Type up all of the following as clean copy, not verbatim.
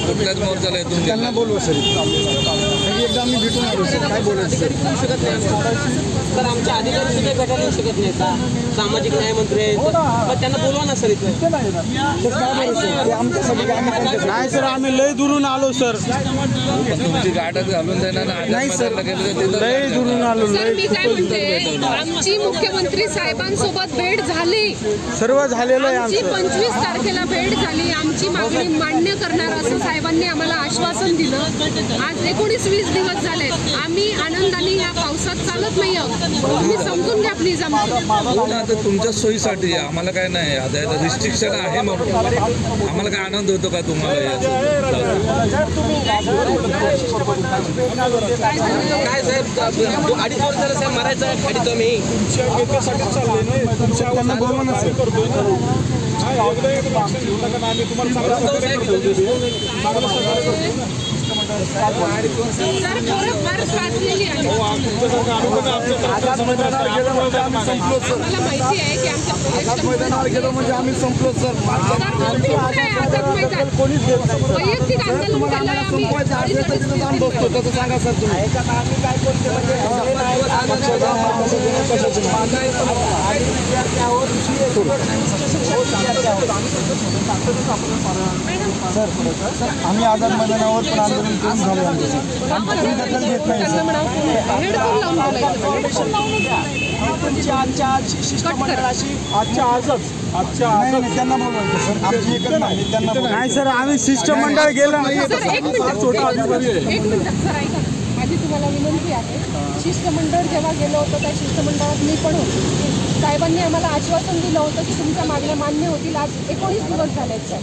कुठल्याच मोर्चाला येतो त्यांना बोलवा सर, एकदा आम्ही भेटून आलो सर, काय बोलायचं सर. आमच्या अधिकारी सुद्धा भेटायला येऊ शकत नाही का? सामाजिक न्याय मंत्री आहेत, पण त्यांना बोलवा ना सर इथे. नाही सर, आम्ही लय दुरून आलो सर. तुमची गाठच घालून देणार नाही सर, लय दुरून आलो. सर मी काय म्हणते, आमची मुख्यमंत्री साहेबांसोबत भेट झाली, सर्व झालेलं आहे आमची आमचं. 25 तारखेला भेट झाली. आमची मागणी मान्य करणार असं साहेबांनी आम्हाला आश्वासन दिलं. आज 19-20 दिवस झाले, आम्ही आनंदाने या पावसात चालत नाही आहोत. तुम्ही समजून घ्या प्लीज. आता तुमच्या सोयीसाठी आम्हाला काय नाही, आता रिस्ट्रिक्शन आहे म्हणून आम्हाला काय आनंद होतो का तुम्हाला? काय साहेब 2.5 वर्ष झालं साहेब मारायचं गाडीतो मी. त्यांना बोलवा ना सर. सर खरं फार त्रासलेली आहे. आम्हाला माहिती आहे की आमच्या मैदानावर गेलो म्हणजे आम्ही संपलो सर. वैयक्तिक आंदोलन केलंय आम्ही. बसतो तसं सांगा सर तुम्ही. सर आम्ही आझाद मैदानावर पण आंदोलन करून झालो आमचं सर. आम्ही दखल घेत नाही सर. त्यांना बोलवायचं सर. आमची एकच नाही, त्यांना नाही सर. आम्ही शिष्टमंडळ गेलो. एक मिनिट सर ऐका, माझी तुम्हाला विनंती आहे. शिष्टमंडळ जेव्हा गेलं होतं त्या शिष्टमंडळात मी पण होते. साहेबांनी आम्हाला आश्वासन दिलं होतं की तुमच्या मागण्या मान्य होतील. आज 19 दिवस झालेत सर.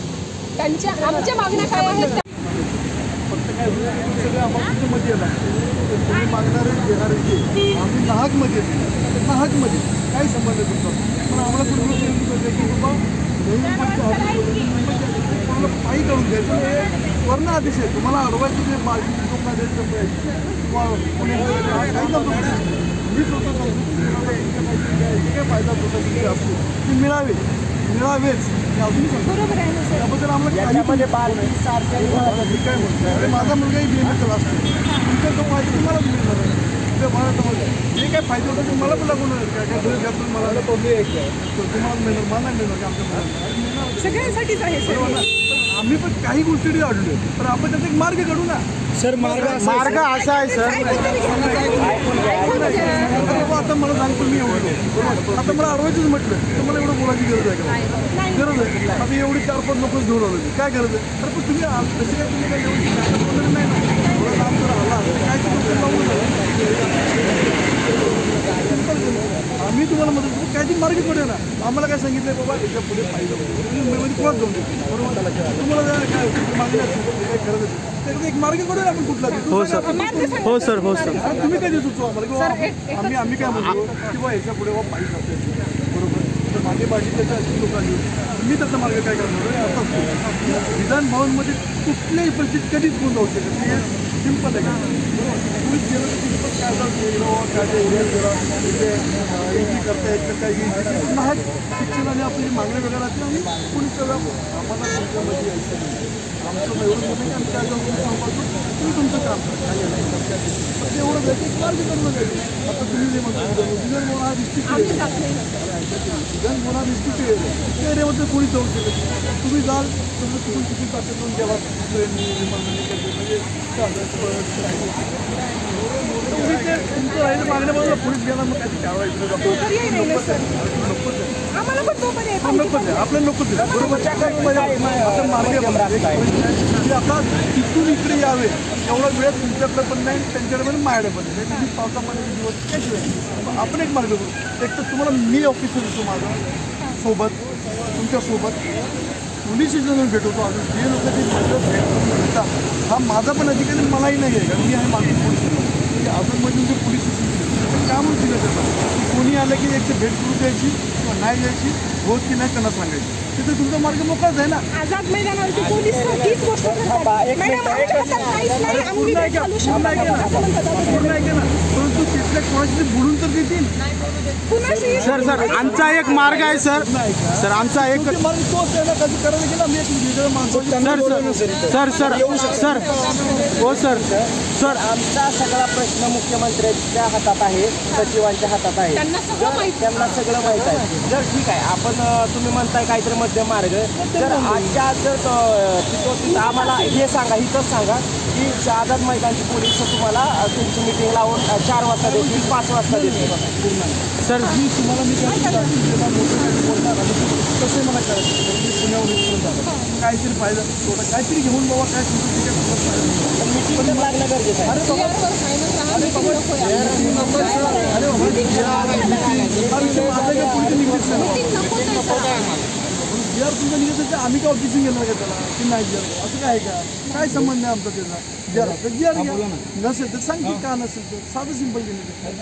आमच्या मागण्या काय आहेत? फक्त काय सगळे आम्हाला मध्ये येतात. तुम्ही मागणारे घेणारे जे आम्ही नाहकमध्ये येतो, नाहकमध्ये काही संबंध तुमचा. पण आम्हाला कुठे विनंती करते की बाबा कोणाला पायी काढून द्यायचं. हे वर्ण आदेश आहे. तुम्हाला अडवायचं जे मागणी लोकांना द्यायचं काही नव्हतं. मी स्वतः काय फायदा होता असतो ते मिळावेच. बरोबर आहे ना सर. त्याबद्दल आम्हाला काय म्हणतो. माझा मुलगाही BMSला असतो. तुमचा जो फायदा तुम्हाला मिळणार आहे. जे काय फायदा होता ते मला पण लागून काय घ्यातून मला तुम्हाला मिळणार, मला नाही मिळणार. आमच्या सगळ्यांसाठीच आहे सर. आम्ही पण काही गोष्टी अडलो, तर आपण त्याचा एक मार्ग काढू ना सर. मार्ग असा आहे सर. आता मला सांगतो मी एवढं, आता मला अडवायचंच म्हटलं तर मला एवढं बोलायची गरज आहे का? गरज आहे. आता एवढी 4-5 लोक घेऊन आलो. काय गरज आहे? तर पण तुम्ही तशी काय तुम्ही काय एवढी नाही ना. थोडं काम जर आला आम्ही तुम्हाला मदत करू. काय ती मार्ग पडेल ना. आम्हाला काय सांगितलं बाबा याच्या पुढे पाहिजे म्हणजे कोणाच जाऊन देतो. बरोबर तुम्हाला काय मागणी असेल काय गरज असेल तर एक मार्ग करूया आपण कुठला. हो सर, हो सर, हो सर. तुम्ही काय सुचवा आम्हाला? आम्ही काय म्हणतो किंवा याच्या पुढे पाहिजे असेल बरोबर. तर माझी बाकीच्या अशी लोक आली मी त्याचा मार्ग काय करणार आता विधान भवनमध्ये कुठल्याही परिस्थितीत कधीच कोण जाऊ शकत. हे सिंपल आहे का? तुम्ही गेलं तर सिंपल काय काय करता येत तर काही नाही. शिक्षणाने आपली मागणी वगैरे राहते आणि कोणी सगळं आम्हाला तुमच्यामध्ये यायचं नाही. आमचं एवढं मोठं की आमच्या आजूबाजूला सांभाळतो. तुम्ही तुमचं काम करा. एवढं जायचं एक मार्ग करून जायचं. आता तुम्ही जे म्हणता विधान भवन हा डिस्ट्रिक्ट विधान भवन हा डिस्ट्रिक्ट त्या एरियामध्ये कोणी जाऊ शकत नाही. तुम्ही जाल तुम्ही तिथून किती तासातून जेव्हा ट्रेननी विमानाने म्हणजे तुम्ही ते तुमचं राहिलं मागण्या बाजूला पोलीस गेला मग काय त्यावेळेस नकोच आहे. आपल्याला नकोच आहे. बरोबर आता मार्ग आता तिथून इकडे यावे एवढा वेळ तुमच्याकडे पण नाही त्यांच्याकडे पण माझ्याकडे पण नाही. तुम्ही पावसामध्ये दिवस त्याशिवाय आपण एक मार्ग करू. एक तर तुम्हाला मी ऑफिसर येतो माझं सोबत तुमच्यासोबत पोलीस स्टेशनवर भेटवतो. अजून जे लोक ते माझं भेटतात हा माझा पण अधिकारी मलाही नाही आहे. कारण मी आहे मागे पोलीस स्टेशन अजून म्हणजे जे पोलीस स्टेशन काय म्हणून दिलं त्यांना की कोणी आलं की एक भेट करू द्यायची किंवा नाही द्यायची होत की नाही त्यांना सांगायची. तिथे तुमचा मार्ग मोकळाच आहे ना. आझाद मैदानावरती पोलीस हीच गोष्ट करतात. परंतु परंतु तिथल्या कोणाशी ते बुडून तर देतील. कुणाशी सर आमचा एक मार्ग आहे सर आमचा एक तुमचे मार्ग तोच आहे ना, कधी करायला गेला मी एक वेगळं माणसं सर हो सर आमचा सगळा प्रश्न मुख्यमंत्र्यांच्या हातात आहे, सचिवांच्या हातात आहे. त्यांना सगळं माहिती त्यांना सगळं माहीत आहे. जर ठीक आहे, आपण तुम्ही म्हणताय काहीतरी मध्यम मार्ग, तर आजच्या जर आम्हाला हे सांगा, इथंच सांगा की आझाद मैदानची पोलीस तुम्हाला तुमची मिटिंग लावून 4 वाजता देतील, 5 वाजता देतील. सर मी तुम्हाला मी काय बोलणार कसं मला करायचं मी पुण्यावर इथपर्यंत आलो. काहीतरी फायदा थोडा काहीतरी घेऊन बाबा काय तुमचं मीटिंग तर लागणं गरजेचं आहे. अरे बाबा अरे बाबा अरे माझं काय पुढे निघत नाही. जर तुमचं निघत असेल तर आम्ही काय ऑफिसिंग घेणार का त्याला की नाही जर असं काय आहे का? काय संबंध आहे आमचा त्याचा? जर तर जर घ्या, नसेल तर सांग की का नसेल तर साधं सिंपल केलं.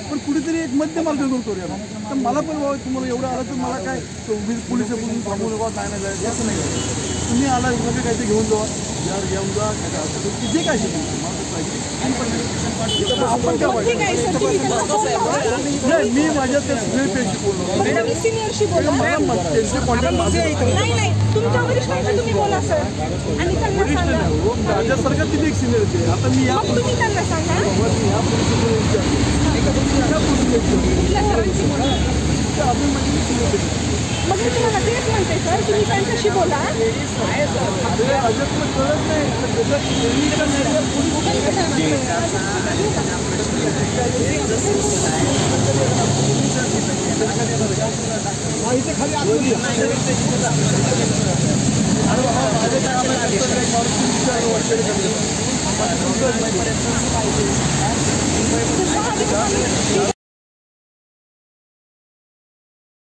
पण कुठेतरी एक मध्य मार्ग करून करूया ना. तर मला पण बाबा तुम्हाला एवढं आलं तर मला काय पोलिस बोलून थांबवून बाबा नाही जायचं असं नाही करायचं. तुम्ही आला नका काहीतरी घेऊन जावा, जर घेऊन जा काय जे काय शिकू आपण काय वाटतं? ठीक आहे सर, तुम्ही त्यांना फोन लावा. नाही मी माझ्या त्या सगळे पेशी बोललो बरं, तुम्ही सिनियरशी बोला. त्यांचे कॉन्टॅक्ट नाही तुमच्या वरिष्ठांशी तुम्ही बोला सर आणि त्यांना सांगा. माझ्यासारखं तिथे एक सिनियर येते. आता मी या मग तुम्ही त्यांना सांगा. कुठल्या सरांशी बोला. अजून म्हणजे मी senior येते. मग मी तुम्हाला तेच म्हणते सर, तुम्ही त्यांच्याशी बोला. अजून कळत नाही इथे खाली आतमध्ये सहा दिवसांनी